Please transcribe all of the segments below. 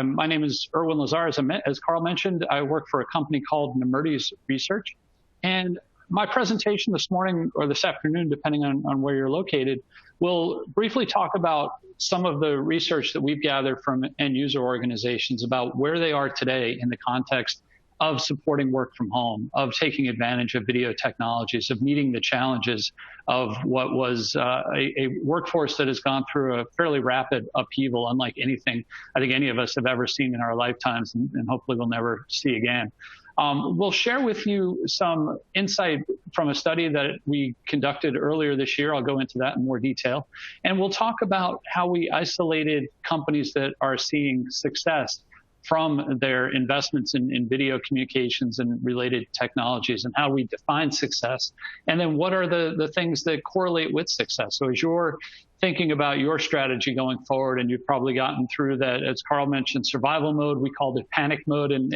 My name is Irwin Lazar. As Carl mentioned, I work for a company called Nemertes Research. And my presentation this morning or this afternoon, depending on where you're located, will briefly talk about some of the research that we've gathered from end user organizations about where they are today in the context of supporting work from home, of taking advantage of video technologies, of meeting the challenges of what was a workforce that has gone through a fairly rapid upheaval, unlike anything I think any of us have ever seen in our lifetimes, and hopefully we'll never see again. We'll share with you some insight from a study that we conducted earlier this year. I'll go into that in more detail. And we'll talk about how we isolated companies that are seeing success from their investments in video communications and related technologies, and how we define success. And then what are the things that correlate with success? So as you're thinking about your strategy going forward, and you've probably gotten through that, as Carl mentioned, survival mode, we called it panic mode in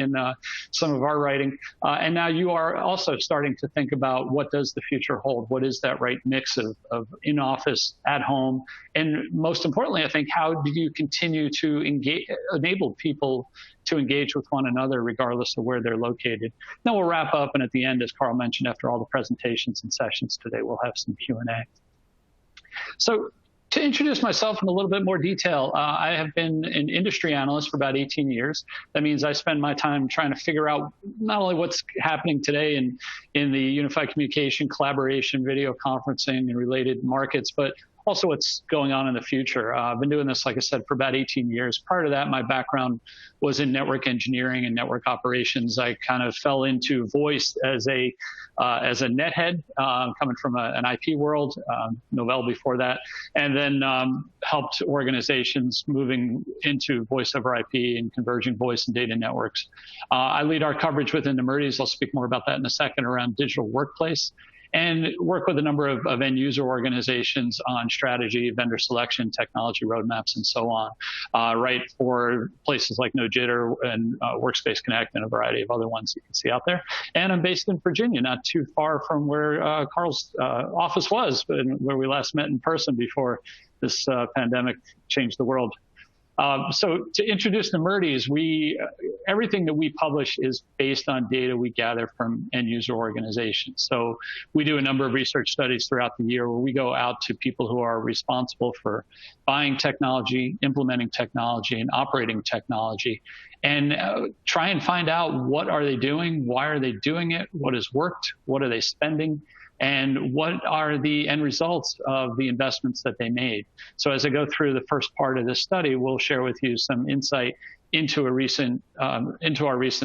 some of our writing. And now you are also starting to think about what does the future hold? What is that right mix of in-office, at home? And most importantly, I think, how do you continue to enable people to engage with one another regardless of where they're located? Then we'll wrap up, and at the end, as Carl mentioned, after all the presentations and sessions today, we'll have some Q&A. So to introduce myself in a little bit more detail, I have been an industry analyst for about 18 years. That means I spend my time trying to figure out not only what's happening today in the unified communication, collaboration, video conferencing, and related markets, but also what's going on in the future. I've been doing this, like I said, for about 18 years. Prior to that, my background was in network engineering and network operations. I kind of fell into voice as a net head, coming from an IP world, Novell before that, and then helped organizations moving into voice over IP and converging voice and data networks. I lead our coverage within Nemertes. I'll speak more about that in a second, around digital workplace, and work with a number of end user organizations on strategy, vendor selection, technology roadmaps, and so on, right, for places like No Jitter and Workspace Connect and a variety of other ones you can see out there. And I'm based in Virginia, not too far from where Carl's office was, where we last met in person before this pandemic changed the world. So to introduce Nemertes, everything that we publish is based on data we gather from end user organizations. So we do a number of research studies throughout the year where we go out to people who are responsible for buying technology, implementing technology, and operating technology, and try and find out what are they doing, why are they doing it, what has worked, what are they spending, and what are the end results of the investments that they made. So as I go through the first part of this study, we'll share with you some insight into our recent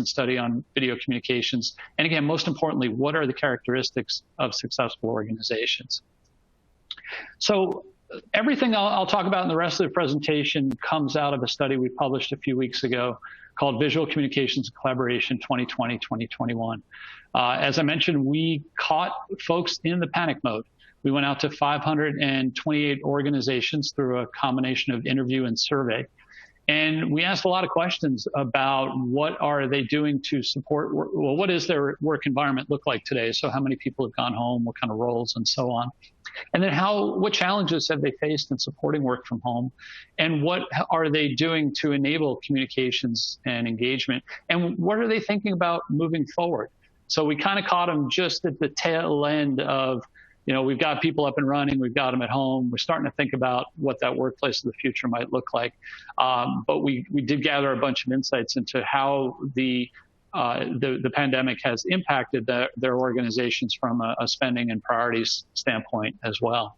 study on video communications. And again, most importantly, what are the characteristics of successful organizations? So everything I'll talk about in the rest of the presentation comes out of a study we published a few weeks ago called Visual Communications and Collaboration 2020-2021. As I mentioned, we caught folks in the panic mode. We went out to 528 organizations through a combination of interview and survey. And we asked a lot of questions about what are they doing to support, well, what does their work environment look like today? So how many people have gone home, what kind of roles, and so on. And then what challenges have they faced in supporting work from home? And what are they doing to enable communications and engagement? And what are they thinking about moving forward? So we kind of caught them just at the tail end of, we've got people up and running, we've got them at home, we're starting to think about what that workplace of the future might look like. But we did gather a bunch of insights into how the pandemic has impacted their organizations from a spending and priorities standpoint as well.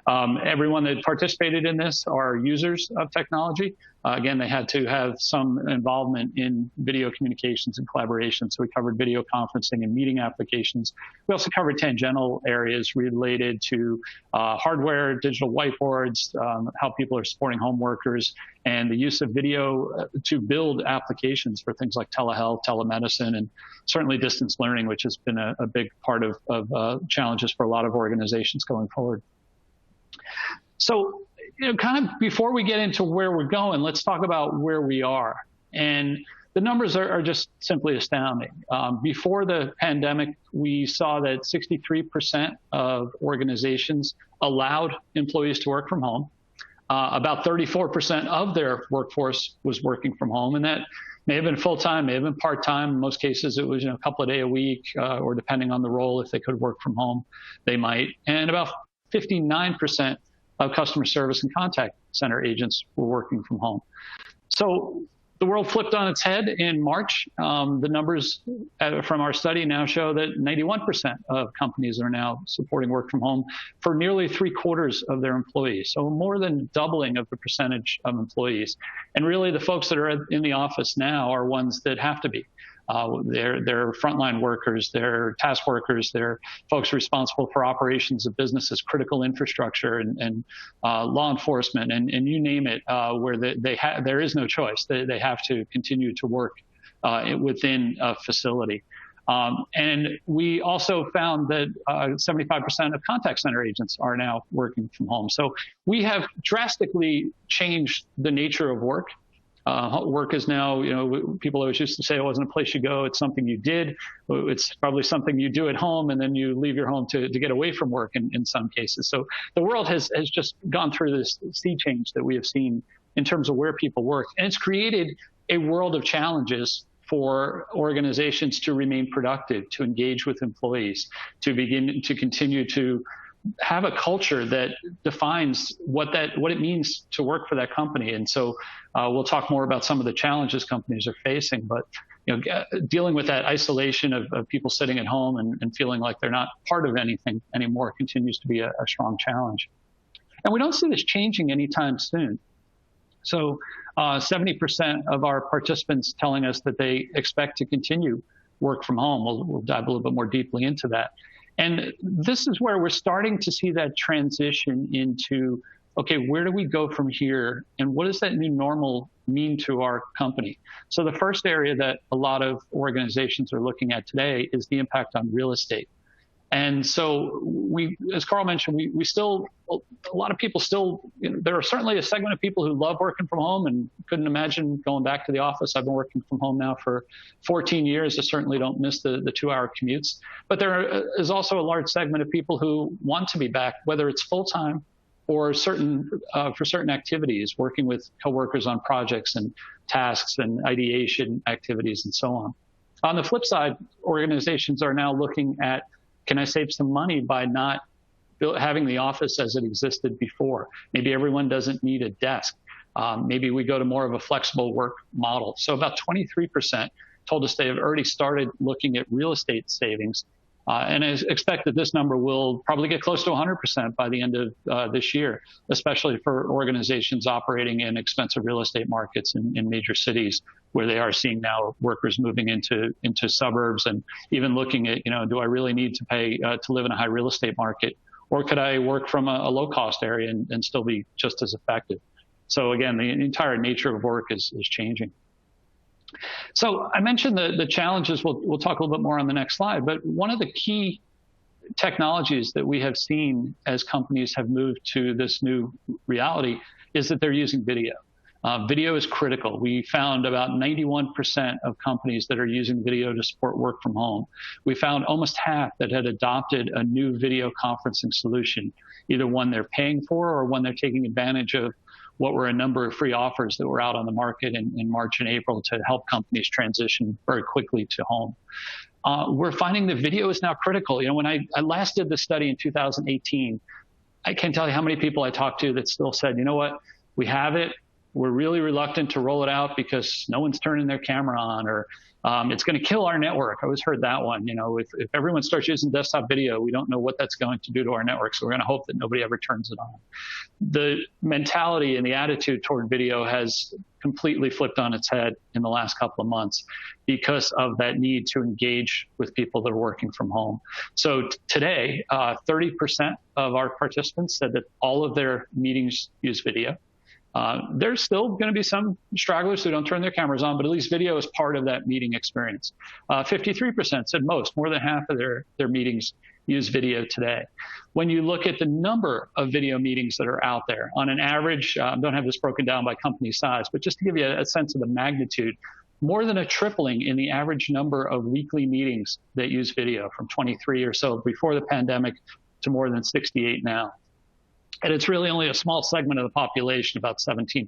Everyone that participated in this are users of technology. Again, they had to have some involvement in video communications and collaboration. So we covered video conferencing and meeting applications. We also covered tangential areas related to hardware, digital whiteboards, how people are supporting home workers, and the use of video to build applications for things like telehealth, telemedicine, and certainly distance learning, which has been a big part of challenges for a lot of organizations going forward. So, kind of before we get into where we're going, let's talk about where we are. And the numbers are just simply astounding. Before the pandemic, we saw that 63% of organizations allowed employees to work from home. about 34% of their workforce was working from home, and that may have been full-time, may have been part-time. In most cases, it was a couple of days a week, or depending on the role, if they could work from home, they might. And about 59% of customer service and contact center agents were working from home. So the world flipped on its head in March. The numbers from our study now show that 91% of companies are now supporting work from home for nearly 3/4 of their employees. So more than doubling of the percentage of employees. And really the folks that are in the office now are ones that have to be. They're frontline workers, they're task workers, they're folks responsible for operations of businesses, critical infrastructure, and law enforcement, and you name it, where there is no choice. They have to continue to work within a facility. And we also found that 75% of contact center agents are now working from home. So we have drastically changed the nature of work. Work is now, people always used to say it wasn't a place you go, it's something you did. It's probably something you do at home, and then you leave your home to get away from work in some cases. So the world has just gone through this sea change that we have seen in terms of where people work. And it's created a world of challenges for organizations to remain productive, to engage with employees, to begin to continue to have a culture that defines what it means to work for that company. And so we'll talk more about some of the challenges companies are facing, but dealing with that isolation of people sitting at home and feeling like they're not part of anything anymore continues to be a strong challenge. And we don't see this changing anytime soon. So 70% of our participants telling us that they expect to continue work from home. We'll dive a little bit more deeply into that. And this is where we're starting to see that transition into, okay, where do we go from here? And what does that new normal mean to our company? So the first area that a lot of organizations are looking at today is the impact on real estate. And so as Carl mentioned, a lot of people still, there are certainly a segment of people who love working from home and couldn't imagine going back to the office. I've been working from home now for 14 years. I certainly don't miss the 2-hour commutes. But there is also a large segment of people who want to be back, whether it's full-time or for certain activities, working with coworkers on projects and tasks and ideation activities and so on. On the flip side, organizations are now looking at, can I save some money by not having the office as it existed before? Maybe everyone doesn't need a desk. Maybe we go to more of a flexible work model. So about 23% told us they have already started looking at real estate savings. And I expect that this number will probably get close to 100% by the end of this year, especially for organizations operating in expensive real estate markets in major cities, where they are seeing now workers moving into suburbs and even looking at, do I really need to pay to live in a high real estate market? Or could I work from a low-cost area and still be just as effective? So again, the entire nature of work is changing. So I mentioned the challenges. We'll talk a little bit more on the next slide. But one of the key technologies that we have seen as companies have moved to this new reality is that they're using video. Video is critical. We found about 91% of companies that are using video to support work from home. We found almost half that had adopted a new video conferencing solution, either one they're paying for or one they're taking advantage of what were a number of free offers that were out on the market in March and April to help companies transition very quickly to home. We're finding that video is now critical. When I last did this study in 2018, I can't tell you how many people I talked to that still said, you know what, we have it. We're really reluctant to roll it out because no one's turning their camera on, or it's going to kill our network. I always heard that one. If everyone starts using desktop video, we don't know what that's going to do to our network. So we're going to hope that nobody ever turns it on. The mentality and the attitude toward video has completely flipped on its head in the last couple of months because of that need to engage with people that are working from home. So today, 30% of our participants said that all of their meetings use video. There's still going to be some stragglers who don't turn their cameras on, but at least video is part of that meeting experience. 53% said more than half of their meetings use video today. When you look at the number of video meetings that are out there, on an average, don't have this broken down by company size, but just to give you a sense of the magnitude, more than a tripling in the average number of weekly meetings that use video, from 23 or so before the pandemic to more than 68 now. And it's really only a small segment of the population, about 17%,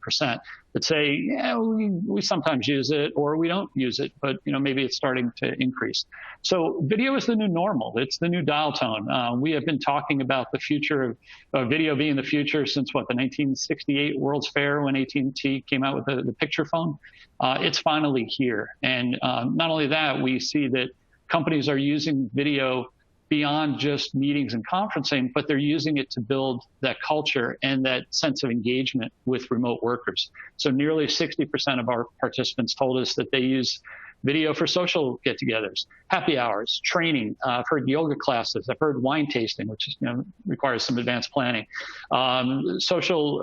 that say, yeah, we sometimes use it or we don't use it, but maybe it's starting to increase. So video is the new normal. It's the new dial tone. We have been talking about the future of video being the future since what, the 1968 World's Fair, when AT&T came out with the picture phone. It's finally here. And not only that, we see that companies are using video beyond just meetings and conferencing, but they're using it to build that culture and that sense of engagement with remote workers. So nearly 60% of our participants told us that they use video for social get-togethers, happy hours, training. I've heard yoga classes. I've heard wine tasting, which is, requires some advanced planning. Social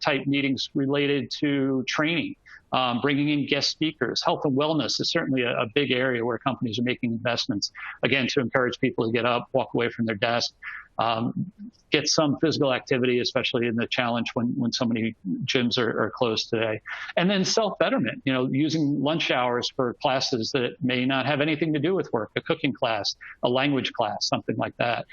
type meetings related to training. Bringing in guest speakers. Health and wellness is certainly a big area where companies are making investments, again, to encourage people to get up, walk away from their desk, get some physical activity, especially in the challenge when so many gyms are closed today. And then self-betterment, using lunch hours for classes that may not have anything to do with work, a cooking class, a language class, something like that.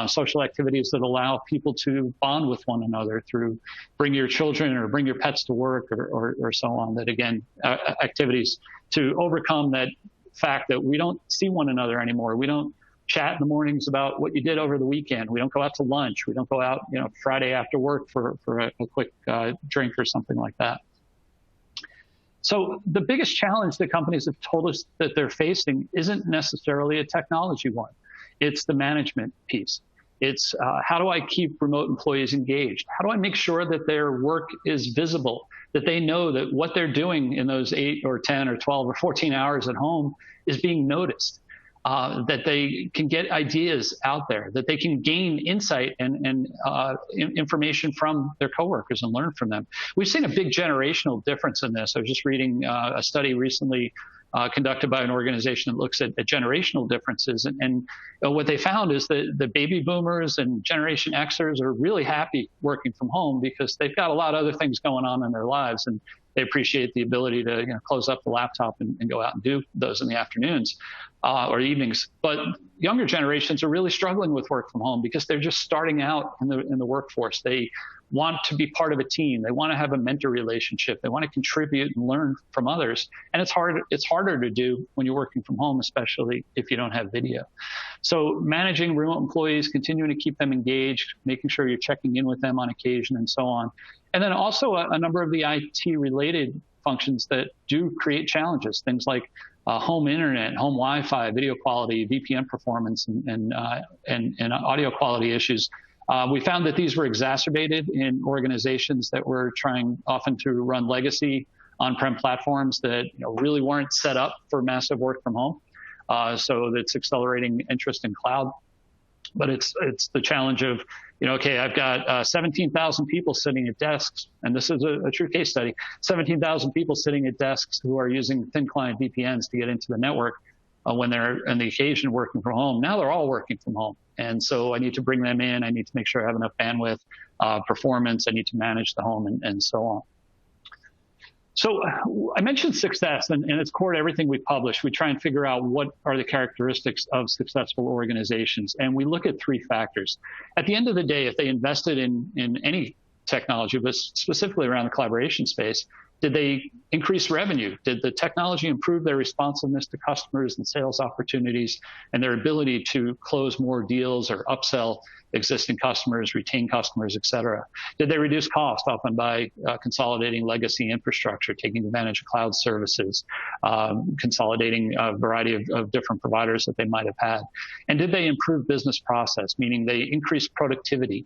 Social activities that allow people to bond with one another through bring your children or bring your pets to work or so on. That, again, activities to overcome that fact that we don't see one another anymore. We don't chat in the mornings about what you did over the weekend. We don't go out to lunch. We don't go out, Friday after work for a quick drink or something like that. So the biggest challenge that companies have told us that they're facing isn't necessarily a technology one. It's the management piece. It's how do I keep remote employees engaged? How do I make sure that their work is visible, that they know that what they're doing in those 8 or 10 or 12 or 14 hours at home is being noticed? That they can get ideas out there, that they can gain insight and information from their coworkers and learn from them. We've seen a big generational difference in this. I was just reading a study recently conducted by an organization that looks at generational differences. And what they found is that the baby boomers and Generation Xers are really happy working from home because they've got a lot of other things going on in their lives. And they appreciate the ability to close up the laptop and go out and do those in the afternoons or evenings. But younger generations are really struggling with work from home because they're just starting out in the workforce. They want to be part of a team. They want to have a mentor relationship. They want to contribute and learn from others. And it's harder to do when you're working from home, especially if you don't have video. So managing remote employees, continuing to keep them engaged, making sure you're checking in with them on occasion and so on. And then also a number of the IT-related functions that do create challenges, things like home internet, home Wi-Fi, video quality, VPN performance, and audio quality issues. We found that these were exacerbated in organizations that were trying often to run legacy on-prem platforms that really weren't set up for massive work from home. So that's accelerating interest in cloud. But it's the challenge of, okay, I've got 17,000 people sitting at desks, and this is a true case study, 17,000 people sitting at desks who are using thin client VPNs to get into the network when they're on the occasion working from home. Now they're all working from home. And so I need to bring them in. I need to make sure I have enough bandwidth, performance. I need to manage the home and so on. So I mentioned success, and it's core to everything we publish. We try and figure out what are the characteristics of successful organizations, and we look at 3 factors. At the end of the day, if they invested in any technology, but specifically around the collaboration space, did they increase revenue? Did the technology improve their responsiveness to customers and sales opportunities and their ability to close more deals or upsell existing customers, retain customers, et cetera? Did they reduce cost, often by consolidating legacy infrastructure, taking advantage of cloud services, consolidating a variety of different providers that they might have had? And did they improve business process, meaning they increased productivity?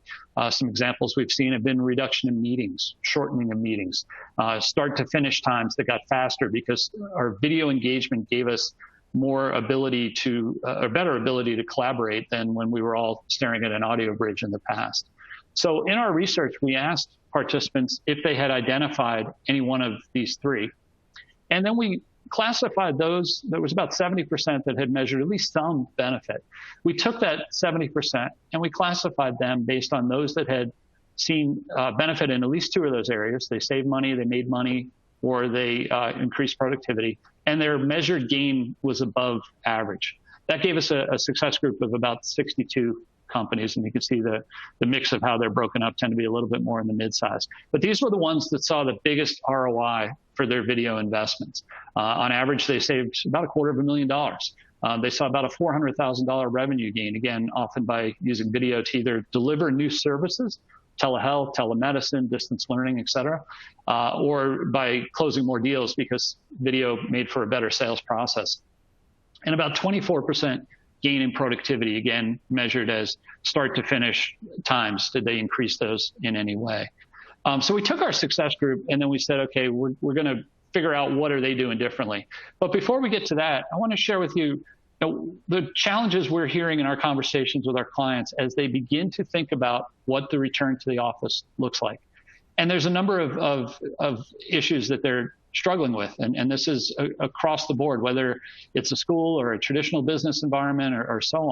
Some examples we've seen have been reduction in meetings, shortening of meetings, start to finish times that got faster because our video engagement gave us more ability to, or better ability to collaborate than when we were all staring at an audio bridge in the past. So in our research, we asked participants if they had identified any one of these 3. And then we classified those. There was about 70% that had measured at least some benefit. We took that 70% and we classified them based on those that had seen benefit in at least 2 of those areas. They saved money, they made money, or they increased productivity, and their measured gain was above average. That gave us a success group of about 62 companies, and you can see the mix of how they're broken up tend to be a little bit more in the mid-size. But these were the ones that saw the biggest ROI for their video investments. On average, they saved about $250,000. They saw about a $400,000 revenue gain, again, often by using video to either deliver new services, telehealth, telemedicine, distance learning, et cetera, or by closing more deals because video made for a better sales process. And about 24% gain in productivity, again, measured as start to finish times. Did they increase those in any way? So we took our success group and then we said, okay, we're going to figure out what are they doing differently. But before we get to that, I want to share with you, the challenges we're hearing in our conversations with our clients as they begin to think about what the return to the office looks like. And there's a number of issues that they're struggling with. And this is across the board, whether it's a school or a traditional business environment or so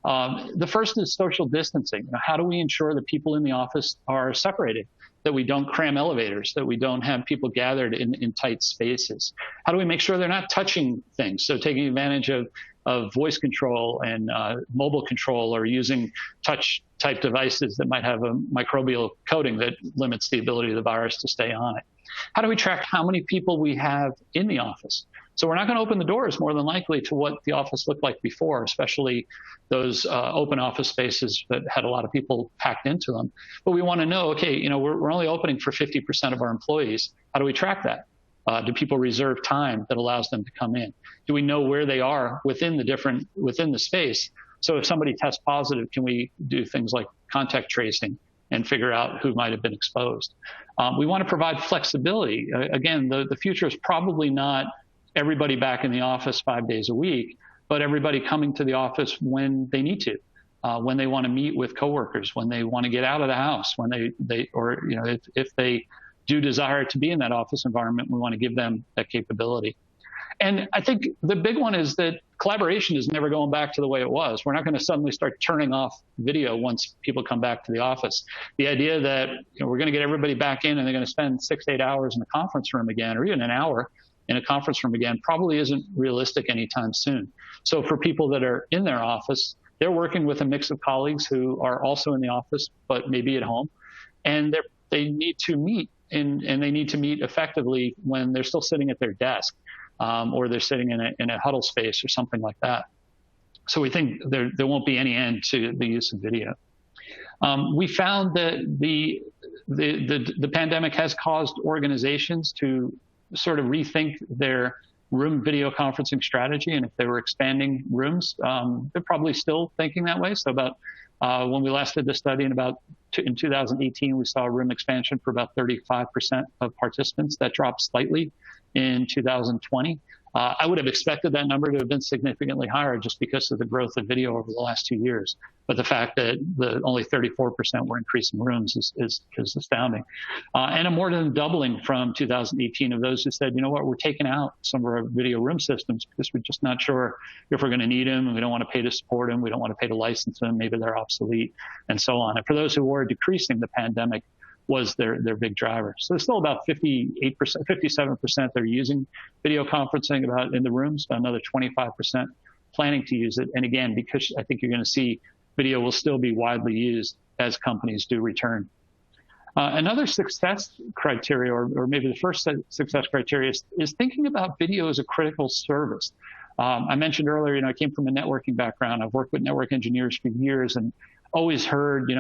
on. The first is social distancing. How do we ensure that people in the office are separated, that we don't cram elevators, that we don't have people gathered in tight spaces? How do we make sure they're not touching things? So taking advantage of voice control and mobile control, or using touch type devices that might have a microbial coating that limits the ability of the virus to stay on it. How do we track how many people we have in the office? So we're not going to open the doors more than likely to what the office looked like before, especially those open office spaces that had a lot of people packed into them. But we want to know, okay, we're only opening for 50% of our employees. How do we track that? Do people reserve time that allows them to come in? Do we know where they are within the space? So if somebody tests positive, can we do things like contact tracing and figure out who might have been exposed? We want to provide flexibility. Again, the future is probably not everybody back in the office 5 days a week, but everybody coming to the office when they need to, when they want to meet with coworkers, when they want to get out of the house, when if they do desire to be in that office environment, we want to give them that capability. And I think the big one is that collaboration is never going back to the way it was. We're not going to suddenly start turning off video once people come back to the office. The idea that we're going to get everybody back in and they're going to spend 6 to 8 hours in the conference room again, or even an hour in a conference room again, probably isn't realistic anytime soon. So for people that are in their office, they're working with a mix of colleagues who are also in the office, but maybe at home, and they need to meet, and they need to meet effectively when they're still sitting at their desk. Or they're sitting in a huddle space or something like that. So we think there won't be any end to the use of video. We found that the pandemic has caused organizations to sort of rethink their room video conferencing strategy, and if they were expanding rooms, they're probably still thinking that way. So about when we last did the study in 2018, we saw a room expansion for about 35% of participants. That dropped slightly in 2020. I would have expected that number to have been significantly higher just because of the growth of video over the last 2 years. But the fact that only 34% were increasing rooms is astounding. And a more than doubling from 2018 of those who said, you know what, we're taking out some of our video room systems because we're just not sure if we're going to need them, and we don't want to pay to support them, we don't want to pay to license them, maybe they're obsolete, and so on. And for those who were decreasing, the pandemic was their big driver. So there's still about 58%, 57% that are using video conferencing about in the rooms, another 25% planning to use it. And again, because I think you're going to see video will still be widely used as companies do return. Another success criteria, or maybe the first success criteria, is thinking about video as a critical service. I mentioned earlier, I came from a networking background. I've worked with network engineers for years and always heard,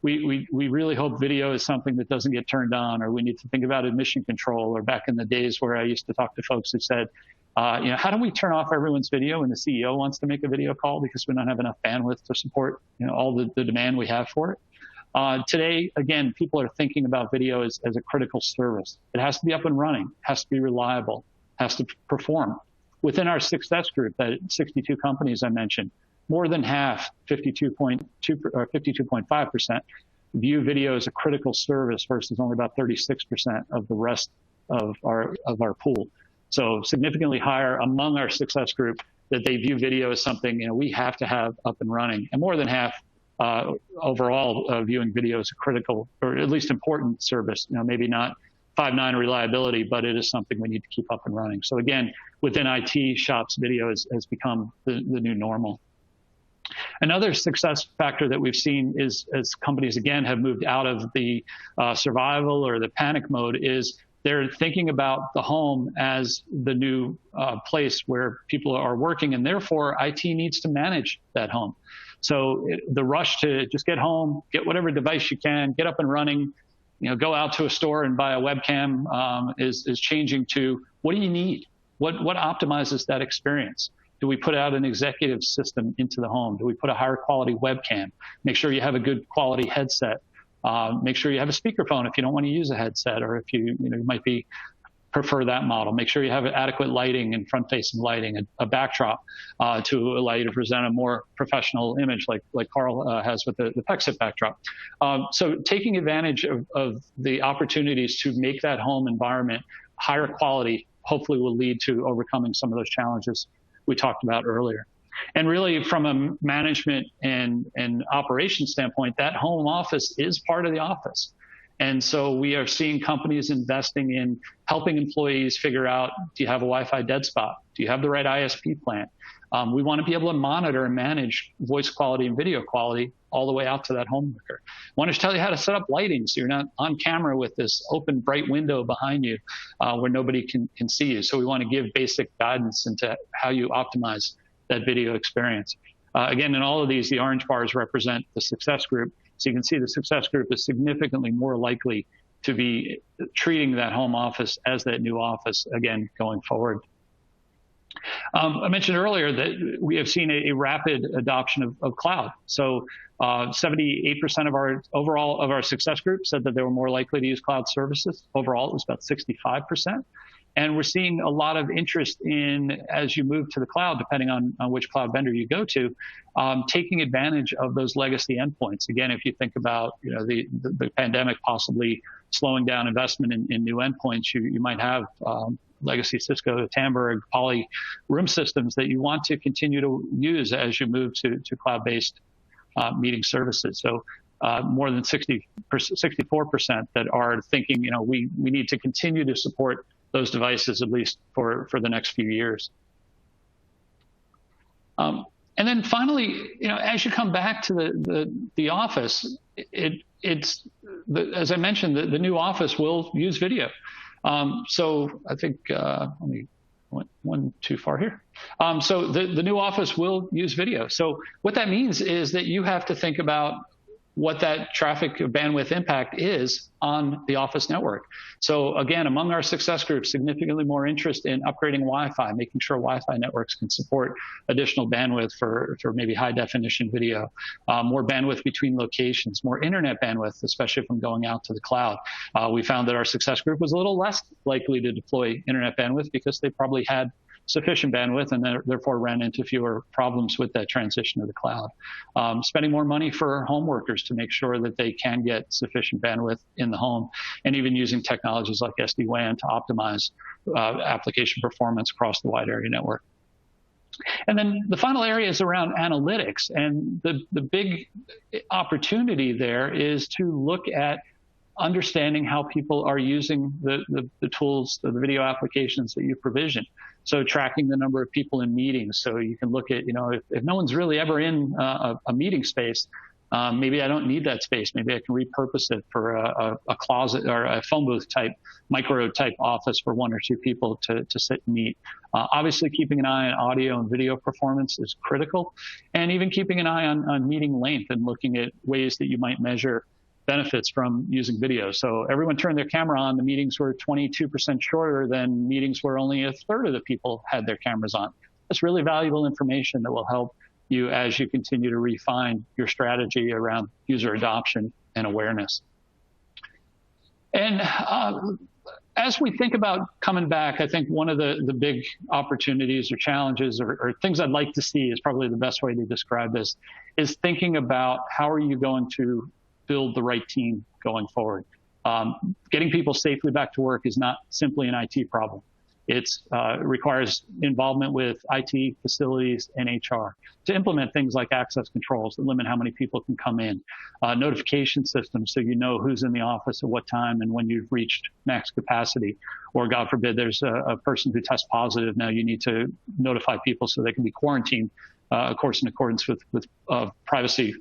we really hope video is something that doesn't get turned on, or we need to think about admission control, or back in the days where I used to talk to folks who said, how do we turn off everyone's video when the CEO wants to make a video call because we don't have enough bandwidth to support all the demand we have for it? Today, again, people are thinking about video as a critical service. It has to be up and running, has to be reliable, has to perform. Within our success group, that 62 companies I mentioned, more than half, 52.2 or 52.5%, view video as a critical service versus only about 36% of the rest of our pool. So significantly higher among our success group that they view video as something we have to have up and running, and more than half overall viewing video as a critical or at least important service. Maybe not 5.9 reliability, but it is something we need to keep up and running. So again, within IT shops, video has become the new normal. Another success factor that we've seen is, as companies again have moved out of the survival or the panic mode, is they're thinking about the home as the new place where people are working, and therefore IT needs to manage that home. So the rush to just get home, get whatever device you can, get up and running, go out to a store and buy a webcam is changing to, what do you need? What optimizes that experience? Do we put out an executive system into the home? Do we put a higher quality webcam? Make sure you have a good quality headset. Make sure you have a speakerphone if you don't want to use a headset, or if you might prefer that model. Make sure you have adequate lighting and front-facing lighting, a backdrop to allow you to present a more professional image, like Carl has with the Pexit backdrop. So taking advantage of the opportunities to make that home environment higher quality hopefully will lead to overcoming some of those challenges we talked about earlier. And really, from a management and operations standpoint, that home office is part of the office. And so we are seeing companies investing in helping employees figure out, do you have a Wi-Fi dead spot? Do you have the right ISP plan? We want to be able to monitor and manage voice quality and video quality all the way out to that home worker. We want to tell you how to set up lighting so you're not on camera with this open, bright window behind you where nobody can see you. So we want to give basic guidance into how you optimize that video experience. Again, in all of these, the orange bars represent the success group. So you can see the success group is significantly more likely to be treating that home office as that new office, again, going forward. I mentioned earlier that we have seen a rapid adoption of cloud. So 78% of our success group said that they were more likely to use cloud services. Overall, it was about 65%. And we're seeing a lot of interest in, as you move to the cloud, depending on which cloud vendor you go to, taking advantage of those legacy endpoints. Again, if you think about the pandemic possibly slowing down investment in new endpoints, you might have legacy Cisco, Tamberg, Poly room systems that you want to continue to use as you move to cloud-based meeting services. So more than 64% that are thinking, we need to continue to support those devices, at least for the next few years. And then finally, as you come back to the office, as I mentioned, the new office will use video. So I think, let me went one too far here. So the new office will use video. So what that means is that you have to think about what that traffic bandwidth impact is on the office network. So again, among our success groups, significantly more interest in upgrading Wi-Fi, making sure Wi-Fi networks can support additional bandwidth for maybe high definition video, more bandwidth between locations, more internet bandwidth, especially from going out to the cloud. We found that our success group was a little less likely to deploy internet bandwidth because they probably had sufficient bandwidth and therefore ran into fewer problems with that transition to the cloud. Spending more money for home workers to make sure that they can get sufficient bandwidth in the home, and even using technologies like SD-WAN to optimize application performance across the wide area network. And then the final area is around analytics. And the big opportunity there is to look at understanding how people are using the tools, the video applications that you provision. So tracking the number of people in meetings. So you can look at, if no one's really ever in a meeting space, maybe I don't need that space. Maybe I can repurpose it for a closet or a phone booth type, micro type office for one or two people to sit and meet. Obviously, keeping an eye on audio and video performance is critical, and even keeping an eye on meeting length and looking at ways that you might measure benefits from using video. So everyone turned their camera on. The meetings were 22% shorter than meetings where only a third of the people had their cameras on. That's really valuable information that will help you as you continue to refine your strategy around user adoption and awareness. And as we think about coming back, I think one of the big opportunities or challenges or things I'd like to see is probably the best way to describe this, is thinking about how are you going to build the right team going forward. Getting people safely back to work is not simply an IT problem. It requires involvement with IT, facilities, and HR to implement things like access controls that limit how many people can come in, notification systems so you know who's in the office at what time and when you've reached max capacity. Or God forbid, there's a person who tests positive. Now you need to notify people so they can be quarantined of course, in accordance with privacy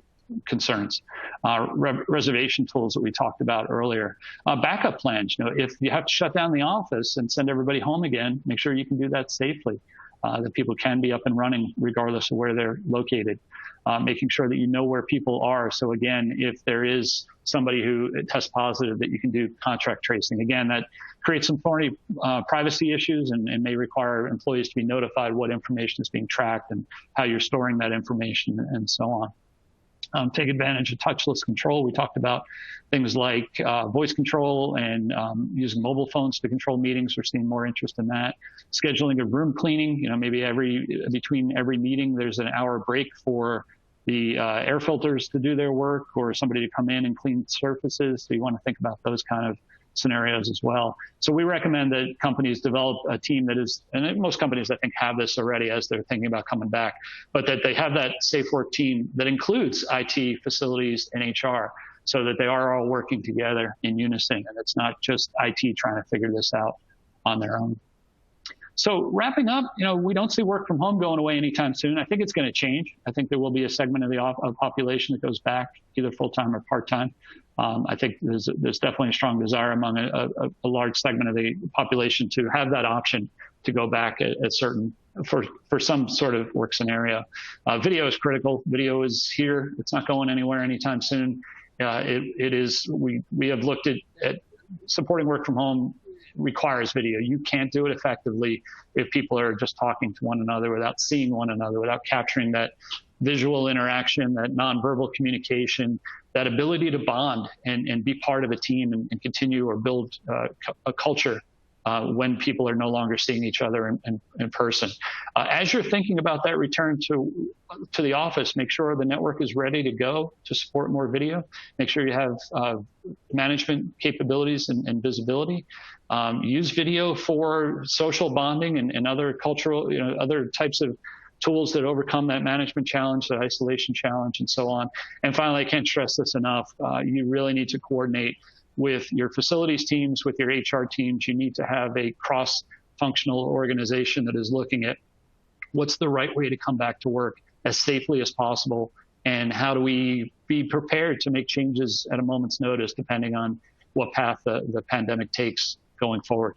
concerns. Reservation tools that we talked about earlier. Backup plans. If you have to shut down the office and send everybody home again, make sure you can do that safely. That people can be up and running regardless of where they're located. Making sure that you know where people are. So again, if there is somebody who tests positive, that you can do contact tracing. Again, that creates some thorny privacy issues and may require employees to be notified what information is being tracked and how you're storing that information and so on. Take advantage of touchless control. We talked about things like voice control and using mobile phones to control meetings. We're seeing more interest in that. Scheduling of room cleaning. Maybe between every meeting, there's an hour break for the air filters to do their work or somebody to come in and clean surfaces. So you want to think about those kind of scenarios as well. So we recommend that companies develop a team that is, and most companies I think have this already as they're thinking about coming back, but that they have that safe work team that includes IT, facilities, and HR, so that they are all working together in unison, and it's not just IT trying to figure this out on their own. So wrapping up, we don't see work from home going away anytime soon. I think it's going to change. I think there will be a segment of the population that goes back either full-time or part-time. I think there's definitely a strong desire among a large segment of the population to have that option to go back at for some sort of work scenario. Video is critical. Video is here. It's not going anywhere anytime soon. We have looked at supporting work from home requires video. You can't do it effectively if people are just talking to one another without seeing one another, without capturing that visual interaction, that nonverbal communication, that ability to bond and be part of a team and continue or build a culture when people are no longer seeing each other in person. As you're thinking about that return to the office, make sure the network is ready to go to support more video. Make sure you have management capabilities and visibility. Use video for social bonding and other cultural, other types of tools that overcome that management challenge, that isolation challenge, and so on. And finally, I can't stress this enough. You really need to coordinate with your facilities teams, with your HR teams. You need to have a cross-functional organization that is looking at what's the right way to come back to work as safely as possible, and how do we be prepared to make changes at a moment's notice, depending on what path the pandemic takes going forward.